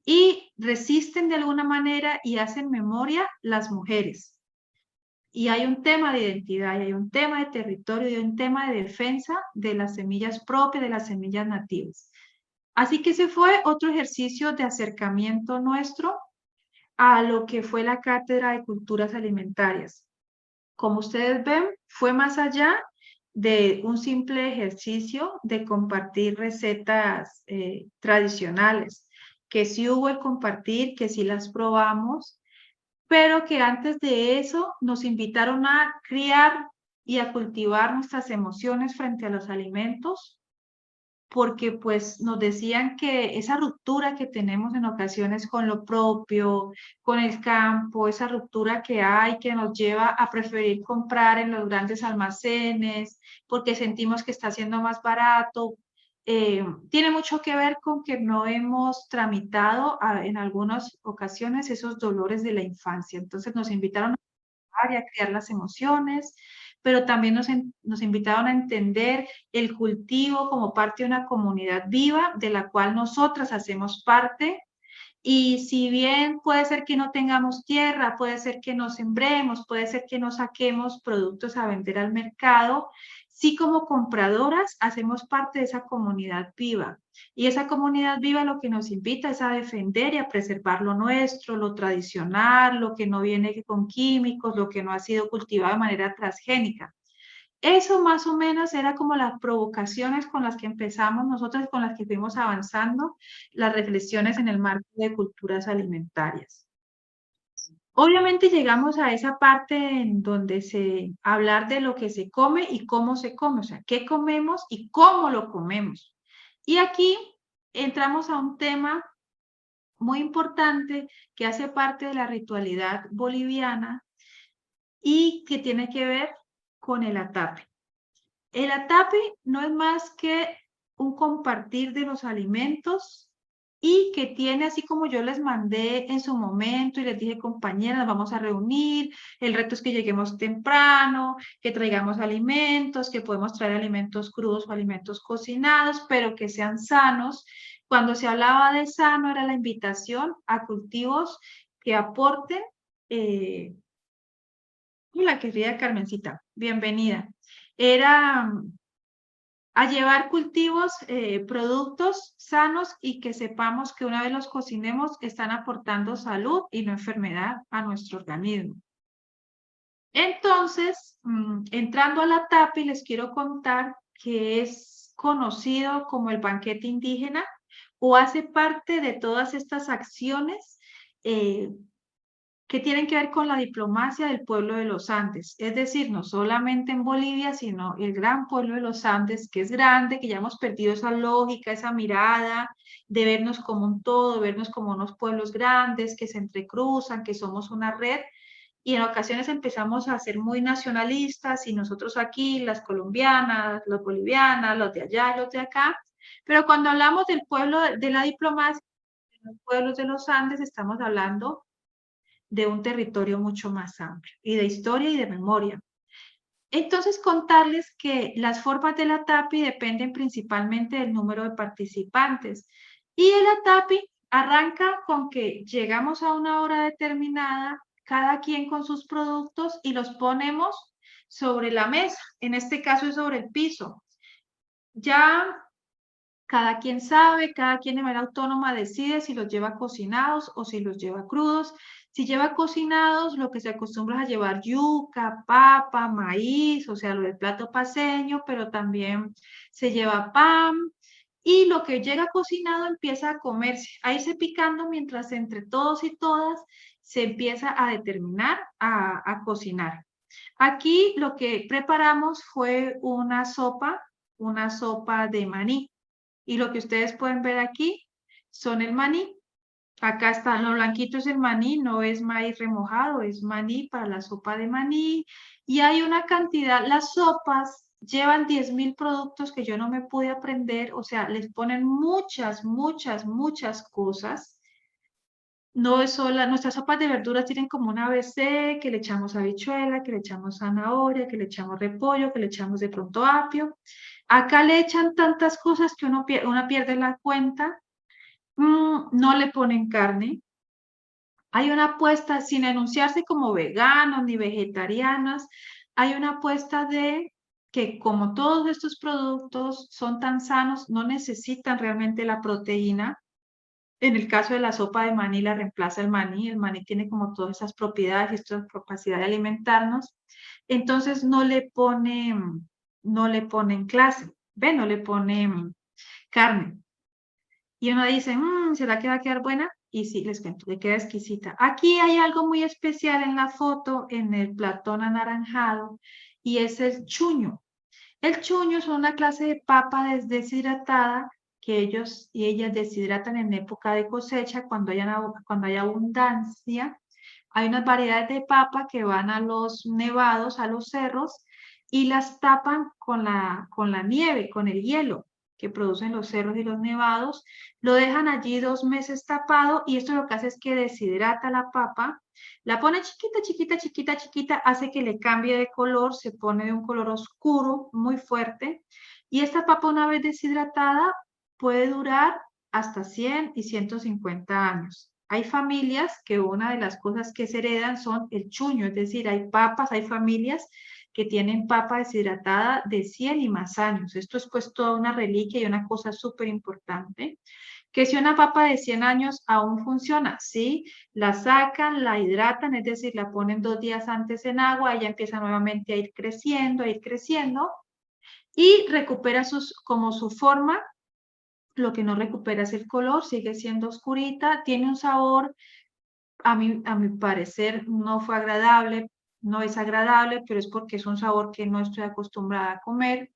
Y resisten de alguna manera y hacen memoria las mujeres. Y hay un tema de identidad, y hay un tema de territorio, y hay un tema de defensa de las semillas propias, de las semillas nativas. Así que ese fue otro ejercicio de acercamiento nuestro a lo que fue la Cátedra de Culturas Alimentarias. Como ustedes ven, fue más allá de un simple ejercicio de compartir recetas tradicionales, que sí hubo el compartir, que sí las probamos, pero que antes de eso nos invitaron a criar y a cultivar nuestras emociones frente a los alimentos, porque pues nos decían que esa ruptura que tenemos en ocasiones con lo propio, con el campo, esa ruptura que hay que nos lleva a preferir comprar en los grandes almacenes porque sentimos que está siendo más barato, tiene mucho que ver con que no hemos tramitado en algunas ocasiones esos dolores de la infancia. Entonces nos invitaron a crear las emociones, pero también nos invitaron a entender el cultivo como parte de una comunidad viva de la cual nosotras hacemos parte. Y si bien puede ser que no tengamos tierra, puede ser que no sembremos, puede ser que no saquemos productos a vender al mercado, sí como compradoras hacemos parte de esa comunidad viva. Y esa comunidad viva lo que nos invita es a defender y a preservar lo nuestro, lo tradicional, lo que no viene con químicos, lo que no ha sido cultivado de manera transgénica. Eso más o menos era como las provocaciones con las que empezamos nosotros, con las que fuimos avanzando, las reflexiones en el marco de culturas alimentarias. Obviamente llegamos a esa parte en donde se hablar de lo que se come y cómo se come, o sea, qué comemos y cómo lo comemos. Y aquí entramos a un tema muy importante que hace parte de la ritualidad boliviana y que tiene que ver con el atape. El atape no es más que un compartir de los alimentos y que tiene, así como yo les mandé en su momento y les dije, compañeras, nos vamos a reunir, el reto es que lleguemos temprano, que traigamos alimentos, que podemos traer alimentos crudos o alimentos cocinados, pero que sean sanos. Cuando se hablaba de sano era la invitación a cultivos que aporten. Hola, querida Carmencita, bienvenida. Era a llevar cultivos, productos sanos y que sepamos que una vez los cocinemos están aportando salud y no enfermedad a nuestro organismo. Entonces, entrando a la TAPI, les quiero contar que es conocido como el banquete indígena o hace parte de todas estas acciones que tienen que ver con la diplomacia del pueblo de los Andes. Es decir, no solamente en Bolivia, sino el gran pueblo de los Andes, que es grande, que ya hemos perdido esa lógica, esa mirada de vernos como un todo, vernos como unos pueblos grandes que se entrecruzan, que somos una red. Y en ocasiones empezamos a ser muy nacionalistas y nosotros aquí, las colombianas, los bolivianas, los de allá, los de acá. Pero cuando hablamos del pueblo de la diplomacia, de los pueblos de los Andes, estamos hablando de un territorio mucho más amplio y de historia y de memoria. Entonces, contarles que las formas del ATAPI dependen principalmente del número de participantes. Y el ATAPI arranca con que llegamos a una hora determinada, cada quien con sus productos y los ponemos sobre la mesa. En este caso es sobre el piso. Ya cada quien sabe, cada quien de manera autónoma decide si los lleva cocinados o si los lleva crudos. Si lleva cocinados, lo que se acostumbra es a llevar yuca, papa, maíz, o sea, lo del plato paceño, pero también se lleva pan. Y lo que llega cocinado empieza a comerse, a irse picando mientras entre todos y todas se empieza a determinar a cocinar. Aquí lo que preparamos fue una sopa de maní. Y lo que ustedes pueden ver aquí son el maní. Acá está, lo blanquito es el maní, no es maíz remojado, es maní para la sopa de maní. Y hay una cantidad, las sopas llevan 10.000 productos que yo no me pude aprender, o sea, les ponen muchas, muchas, muchas cosas. No es sola, nuestras sopas de verduras tienen como un ABC, que le echamos habichuela, que le echamos zanahoria, que le echamos repollo, que le echamos de pronto apio. Acá le echan tantas cosas que uno pierde la cuenta. No le ponen carne. Hay una apuesta, sin enunciarse como veganos ni vegetarianas, hay una apuesta de que como todos estos productos son tan sanos, no necesitan realmente la proteína. En el caso de la sopa de maní, la reemplaza el maní tiene como todas esas propiedades y esta capacidad de alimentarnos, entonces no le ponen clase, ¿ven? No le ponen carne. Y uno dice, ¿será que va a quedar buena? Y sí, les cuento, le queda exquisita. Aquí hay algo muy especial en la foto, en el platón anaranjado, y es el chuño. El chuño es una clase de papa deshidratada que ellos y ellas deshidratan en época de cosecha cuando hay abundancia. Hay unas variedades de papa que van a los nevados, a los cerros, y las tapan con la nieve, con el hielo que producen los cerros y los nevados. Lo dejan allí 2 meses tapado y esto lo que hace es que deshidrata la papa. La pone chiquita, chiquita, chiquita, chiquita, hace que le cambie de color, se pone de un color oscuro, muy fuerte. Y esta papa una vez deshidratada puede durar hasta 100 y 150 años. Hay familias que una de las cosas que se heredan son el chuño, es decir, hay papas, hay familias que tienen papa deshidratada de 100 y más años. Esto es pues toda una reliquia y una cosa súper importante. Que si una papa de 100 años aún funciona, sí, la sacan, la hidratan, es decir, la ponen 2 días antes en agua, ella empieza nuevamente a ir creciendo, y recupera como su forma. Lo que no recupera es el color, sigue siendo oscurita, tiene un sabor a mi parecer no fue agradable, no es agradable, pero es porque es un sabor que no estoy acostumbrada a comer.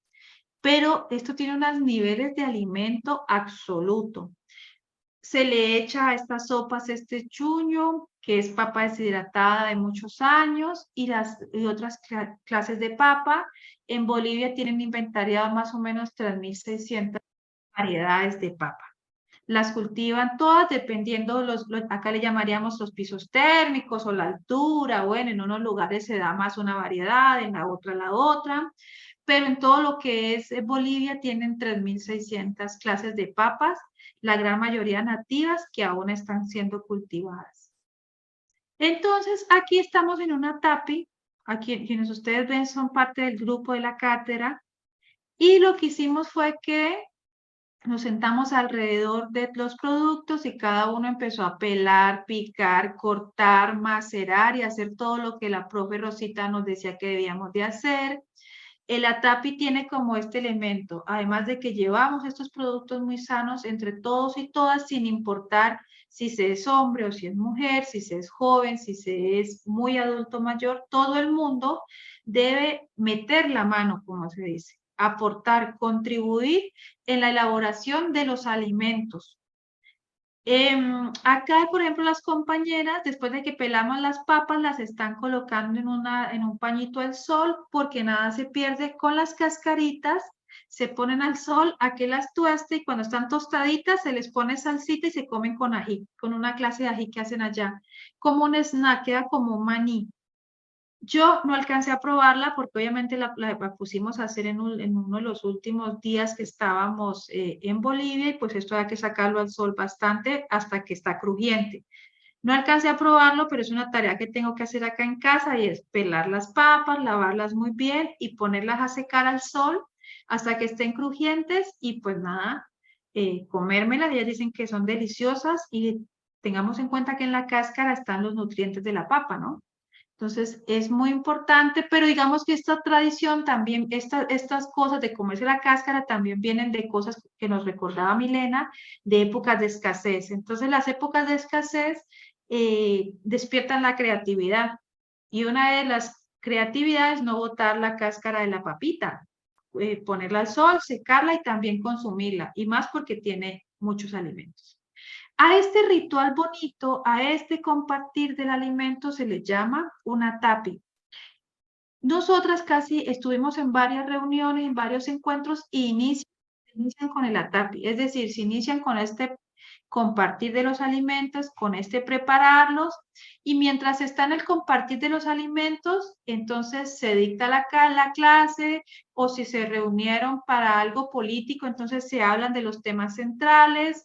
Pero esto tiene unos niveles de alimento absoluto. Se le echa a estas sopas este chuño, que es papa deshidratada de muchos años, y otras clases de papa. En Bolivia tienen inventariado más o menos 3.600 variedades de papa. Las cultivan todas dependiendo, acá le llamaríamos los pisos térmicos o la altura. Bueno, en unos lugares se da más una variedad, en la otra. Pero en todo lo que es Bolivia tienen 3.600 clases de papas, la gran mayoría nativas que aún están siendo cultivadas. Entonces, aquí estamos en una TAPI, aquí quienes ustedes ven son parte del grupo de la cátedra, y lo que hicimos fue que nos sentamos alrededor de los productos y cada uno empezó a pelar, picar, cortar, macerar y hacer todo lo que la profe Rosita nos decía que debíamos de hacer. El ATAPI tiene como este elemento, además de que llevamos estos productos muy sanos entre todos y todas, sin importar si se es hombre o si es mujer, si se es joven, si se es muy adulto mayor, todo el mundo debe meter la mano, como se dice, aportar, contribuir en la elaboración de los alimentos. Acá, por ejemplo, las compañeras, después de que pelamos las papas, las están colocando en un pañito al sol, porque nada se pierde. Con las cascaritas se ponen al sol a que las tueste, y cuando están tostaditas se les pone salsita y se comen con ají, con una clase de ají que hacen allá, como un snack, queda como un maní. Yo no alcancé a probarla porque obviamente la pusimos a hacer en uno de los últimos días que estábamos en Bolivia, y pues esto hay que sacarlo al sol bastante hasta que está crujiente. No alcancé a probarlo, pero es una tarea que tengo que hacer acá en casa, y es pelar las papas, lavarlas muy bien y ponerlas a secar al sol hasta que estén crujientes, y pues nada, comérmelas. Ellas dicen que son deliciosas, y tengamos en cuenta que en la cáscara están los nutrientes de la papa, ¿no? Entonces, es muy importante, pero digamos que esta tradición también, estas cosas de comerse la cáscara también vienen de cosas que nos recordaba Milena, de épocas de escasez. Entonces, las épocas de escasez despiertan la creatividad, y una de las creatividades es no botar la cáscara de la papita, ponerla al sol, secarla y también consumirla, y más porque tiene muchos alimentos. A este ritual bonito, a este compartir del alimento se le llama una TAPI. Nosotras casi estuvimos en varias reuniones, en varios encuentros, y inician con el ATAPI, es decir, se inician con este compartir de los alimentos, con este prepararlos, y mientras está en el compartir de los alimentos, entonces se dicta la clase, o si se reunieron para algo político, entonces se hablan de los temas centrales.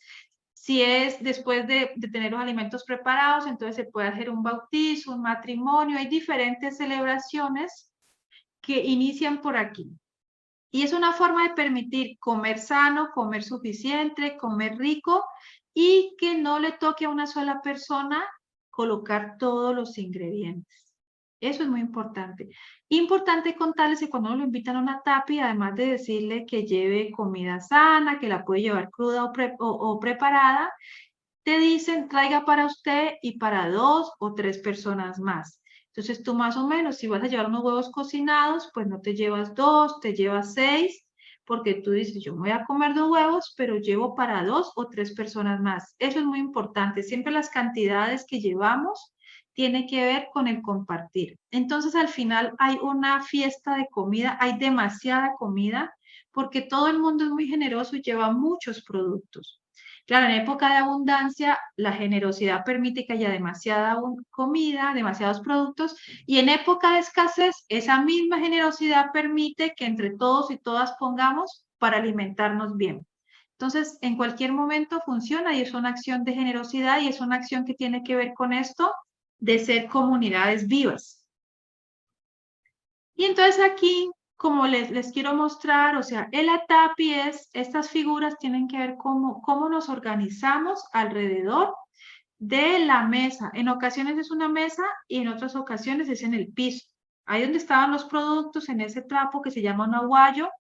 Si es después de tener los alimentos preparados, entonces se puede hacer un bautizo, un matrimonio. Hay diferentes celebraciones que inician por aquí. Y es una forma de permitir comer sano, comer suficiente, comer rico, y que no le toque a una sola persona colocar todos los ingredientes. Eso es muy importante. Importante contarles que cuando lo invitan a una TAPI, además de decirle que lleve comida sana, que la puede llevar cruda o preparada, te dicen traiga para usted y para 2 o 3 personas más. Entonces tú más o menos, si vas a llevar unos huevos cocinados, pues no te llevas 2, te llevas 6, porque tú dices, yo me voy a comer 2 huevos, pero llevo para 2 o 3 personas más. Eso es muy importante. Siempre las cantidades que llevamos tiene que ver con el compartir. Entonces, al final hay una fiesta de comida, hay demasiada comida, porque todo el mundo es muy generoso y lleva muchos productos. Claro, en época de abundancia, la generosidad permite que haya demasiada comida, demasiados productos, y en época de escasez, esa misma generosidad permite que entre todos y todas pongamos para alimentarnos bien. Entonces, en cualquier momento funciona, y es una acción de generosidad, y es una acción que tiene que ver con esto de ser comunidades vivas. Y entonces aquí, como les quiero mostrar, o sea, el ATAPI estas figuras tienen que ver cómo nos organizamos alrededor de la mesa. En ocasiones es una mesa y en otras ocasiones es en el piso. Ahí donde estaban los productos, en ese trapo que se llama un aguayo,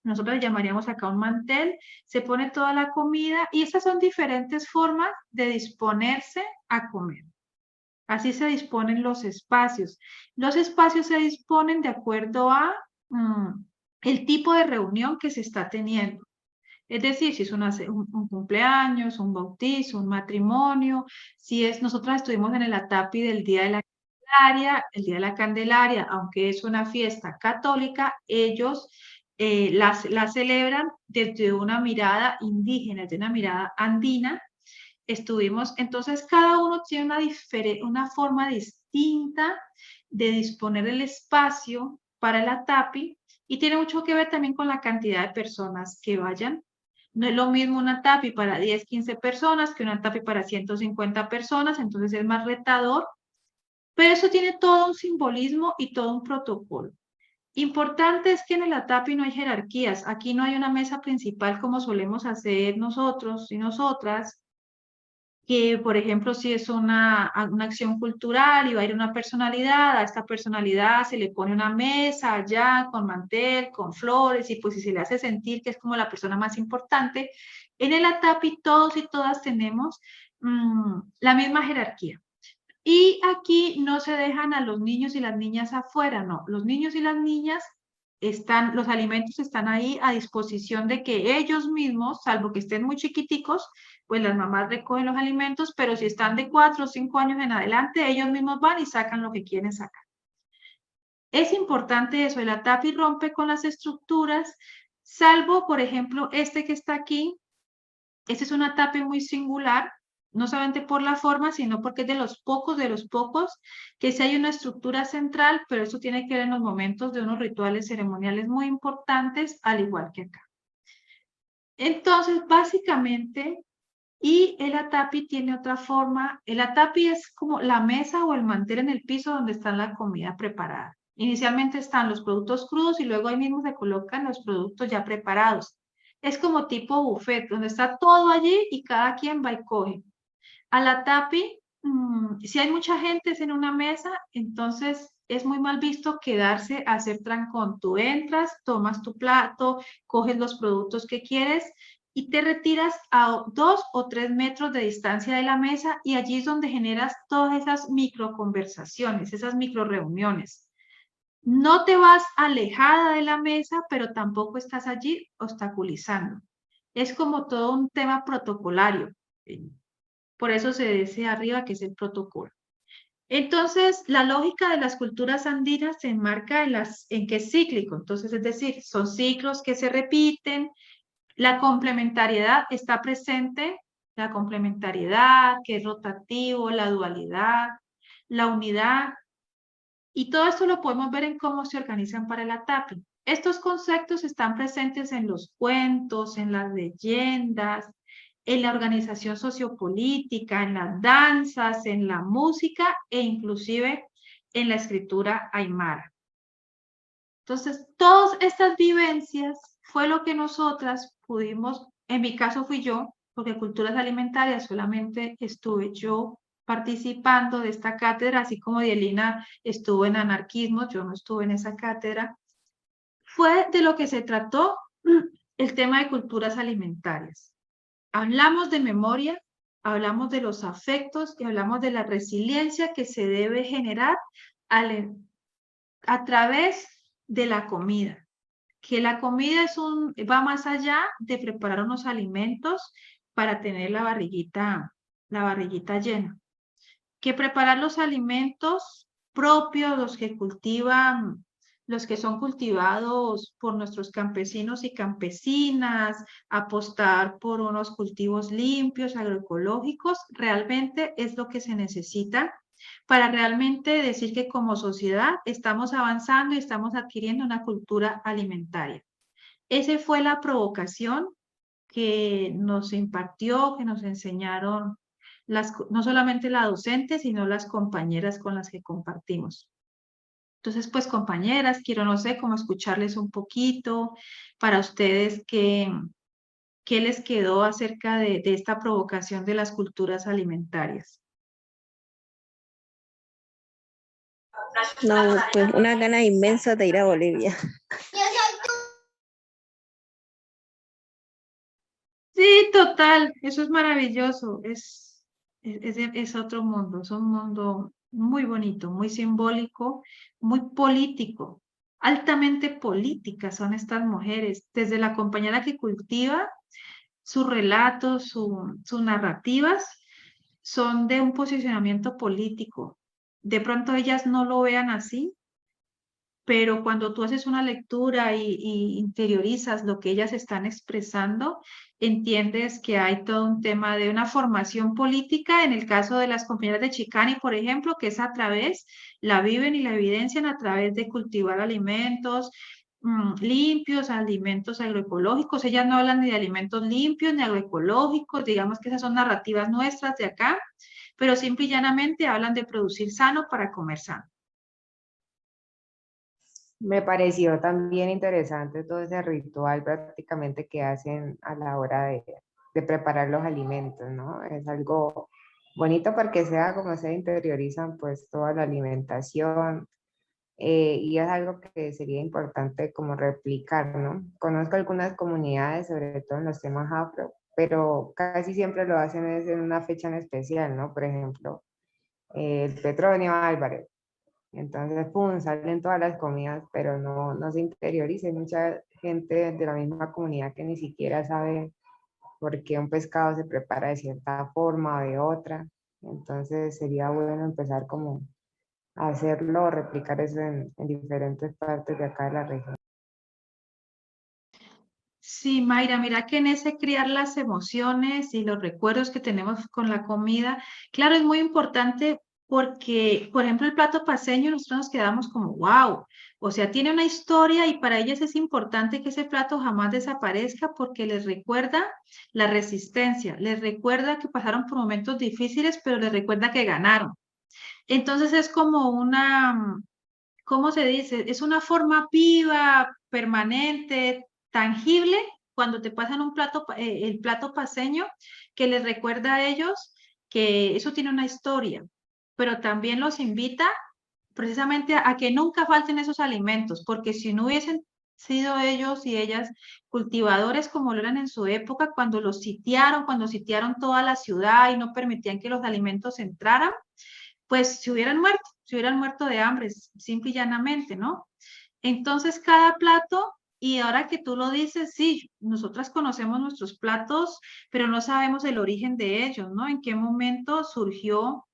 nosotros le llamaríamos acá un mantel, se pone toda la comida, y estas son diferentes formas de disponerse a comer. Así se disponen los espacios. Los espacios se disponen de acuerdo a el tipo de reunión que se está teniendo. Es decir, si es un cumpleaños, un bautizo, un matrimonio, si es, nosotros estuvimos en el ATAPI del Día de la Candelaria, el Día de la Candelaria, aunque es una fiesta católica, ellos la celebran desde una mirada indígena, desde una mirada andina. Estuvimos, entonces cada uno tiene una forma distinta de disponer el espacio para el ATAPI y tiene mucho que ver también con la cantidad de personas que vayan. No es lo mismo una TAPI para 10, 15 personas que una TAPI para 150 personas, entonces es más retador, pero eso tiene todo un simbolismo y todo un protocolo. Importante es que en el ATAPI no hay jerarquías, aquí no hay una mesa principal como solemos hacer nosotros y nosotras, que por ejemplo si es una acción cultural y va a ir una personalidad, a esta personalidad se le pone una mesa allá con mantel, con flores y pues si se le hace sentir que es como la persona más importante, en el ATAPI todos y todas tenemos la misma jerarquía. Y aquí no se dejan a los niños y las niñas afuera, no. Los niños y las niñas están, los alimentos están ahí a disposición de que ellos mismos, salvo que estén muy chiquiticos, pues las mamás recogen los alimentos, pero si están de 4 o 5 años en adelante, ellos mismos van y sacan lo que quieren sacar. Es importante eso, el ATAPI rompe con las estructuras, salvo, por ejemplo, este que está aquí. Este es un ATAPI muy singular, no solamente por la forma, sino porque es de los pocos, que sí hay una estructura central, pero eso tiene que ver en los momentos de unos rituales ceremoniales muy importantes, al igual que acá. Entonces, básicamente, y el ATAPI tiene otra forma. El ATAPI es como la mesa o el mantel en el piso donde está la comida preparada. Inicialmente están los productos crudos y luego ahí mismo se colocan los productos ya preparados. Es como tipo buffet, donde está todo allí y cada quien va y coge. Al ATAPI, si hay mucha gente en una mesa, entonces es muy mal visto quedarse a hacer trancón. Tú entras, tomas tu plato, coges los productos que quieres y te retiras a 2 o 3 metros de distancia de la mesa y allí es donde generas todas esas micro conversaciones, esas micro reuniones. No te vas alejada de la mesa, pero tampoco estás allí obstaculizando. Es como todo un tema protocolario. Por eso se dice arriba que es el protocolo. Entonces, la lógica de las culturas andinas se enmarca en que es cíclico. Entonces, es decir, son ciclos que se repiten. La complementariedad está presente, la complementariedad, que es rotativo, la dualidad, la unidad. Y todo esto lo podemos ver en cómo se organizan para el ATAPI. Estos conceptos están presentes en los cuentos, en las leyendas, en la organización sociopolítica, en las danzas, en la música e inclusive en la escritura aymara. Entonces, todas estas vivencias fue lo que nosotras pudimos, en mi caso fui yo, porque culturas alimentarias solamente estuve yo participando de esta cátedra, así como Dielina estuvo en anarquismo, yo no estuve en esa cátedra. Fue de lo que se trató el tema de culturas alimentarias. Hablamos de memoria, hablamos de los afectos y hablamos de la resiliencia que se debe generar a través de la comida. Que la comida va más allá de preparar unos alimentos para tener la barriguita llena. Que preparar los alimentos propios, los que cultivan, los que son cultivados por nuestros campesinos y campesinas, apostar por unos cultivos limpios, agroecológicos, realmente es lo que se necesita para realmente decir que como sociedad estamos avanzando y estamos adquiriendo una cultura alimentaria. Esa fue la provocación que nos impartió, que nos enseñaron no solamente la docente, sino las compañeras con las que compartimos. Entonces, pues compañeras, quiero, no sé, cómo escucharles un poquito para ustedes qué les quedó acerca de esta provocación de las culturas alimentarias. No, pues una gana inmensa de ir a Bolivia. Sí, total, eso es maravilloso, es otro mundo, es un mundo muy bonito, muy simbólico, muy político. Altamente políticas son estas mujeres, desde la compañera que cultiva, sus relatos, sus narrativas son de un posicionamiento político. De pronto ellas no lo vean así, pero cuando tú haces una lectura y interiorizas lo que ellas están expresando, entiendes que hay todo un tema de una formación política, en el caso de las compañeras de Chicani, por ejemplo, que es a través, la viven y la evidencian a través de cultivar alimentos limpios, alimentos agroecológicos. Ellas no hablan ni de alimentos limpios ni agroecológicos, digamos que esas son narrativas nuestras de acá, pero simple y llanamente hablan de producir sano para comer sano. Me pareció también interesante todo ese ritual prácticamente que hacen a la hora de preparar los alimentos, ¿no? Es algo bonito porque sea como se interiorizan pues toda la alimentación y es algo que sería importante como replicar, ¿no? Conozco algunas comunidades, sobre todo en los temas afro, pero casi siempre lo hacen es en una fecha en especial, ¿no? Por ejemplo, el Petronio Álvarez. Entonces, pum, salen todas las comidas, pero no se interioriza. Hay mucha gente de la misma comunidad que ni siquiera sabe por qué un pescado se prepara de cierta forma o de otra. Entonces, sería bueno empezar como a hacerlo o replicar eso en diferentes partes de acá de la región. Sí, Mayra, mira que en ese criar las emociones y los recuerdos que tenemos con la comida, claro, es muy importante porque, por ejemplo, el plato paceño, nosotros nos quedamos como, wow, o sea, tiene una historia y para ellas es importante que ese plato jamás desaparezca porque les recuerda la resistencia, les recuerda que pasaron por momentos difíciles, pero les recuerda que ganaron. Entonces es como una, ¿cómo se dice? Es una forma viva, permanente, tangible, cuando te pasan un plato, el plato paceño, que les recuerda a ellos que eso tiene una historia, pero también los invita precisamente a que nunca falten esos alimentos, porque si no hubiesen sido ellos y ellas cultivadores como lo eran en su época, cuando sitiaron toda la ciudad y no permitían que los alimentos entraran, pues se hubieran muerto de hambre, simple y llanamente, ¿no? Entonces, cada plato, y ahora que tú lo dices, sí, nosotras conocemos nuestros platos, pero no sabemos el origen de ellos, ¿no? En qué momento surgió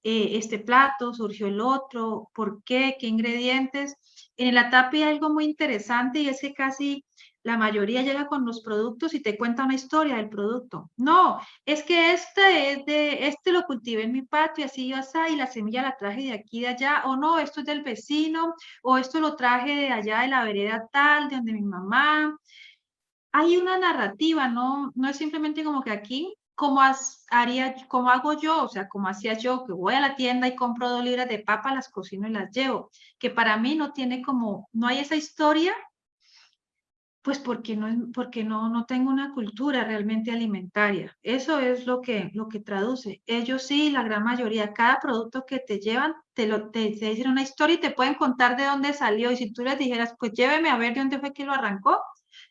este plato, surgió el otro, por qué, qué ingredientes. En la tapia hay algo muy interesante y es que casi la mayoría llega con los productos y te cuenta una historia del producto. No, es que este lo cultivé en mi patio, así y así, y la semilla la traje de aquí de allá, o no, esto es del vecino, o esto lo traje de allá de la vereda tal, de donde mi mamá. Hay una narrativa, no es simplemente como que aquí, como hago yo, o sea, como hacía yo, que voy a la tienda y compro 2 libras de papa, las cocino y las llevo, que para mí no tiene como, no hay esa historia, pues porque no tengo una cultura realmente alimentaria. Eso es lo que traduce. Ellos sí, la gran mayoría, cada producto que te llevan, te dicen una historia y te pueden contar de dónde salió. Y si tú les dijeras, pues lléveme a ver de dónde fue que lo arrancó,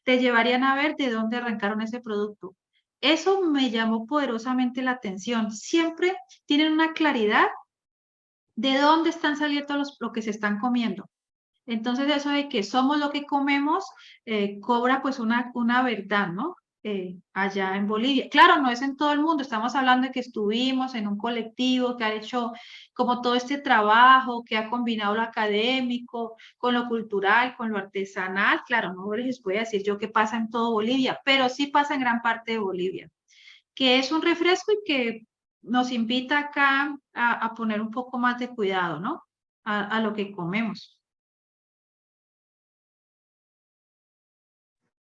te llevarían a ver de dónde arrancaron ese producto. Eso me llamó poderosamente la atención. Siempre tienen una claridad de dónde están saliendo lo que se están comiendo. Entonces eso de que somos lo que comemos cobra pues una verdad, ¿no? Allá en Bolivia. Claro, no es en todo el mundo, estamos hablando de que estuvimos en un colectivo que ha hecho como todo este trabajo, que ha combinado lo académico con lo cultural, con lo artesanal. Claro, no les voy a decir yo que pasa en todo Bolivia, pero sí pasa en gran parte de Bolivia, que es un refresco y que nos invita acá a poner un poco más de cuidado, ¿no? A lo que comemos.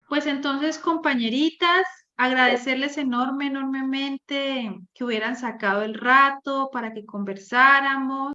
Pues entonces, compañeritas, agradecerles enormemente que hubieran sacado el rato para que conversáramos.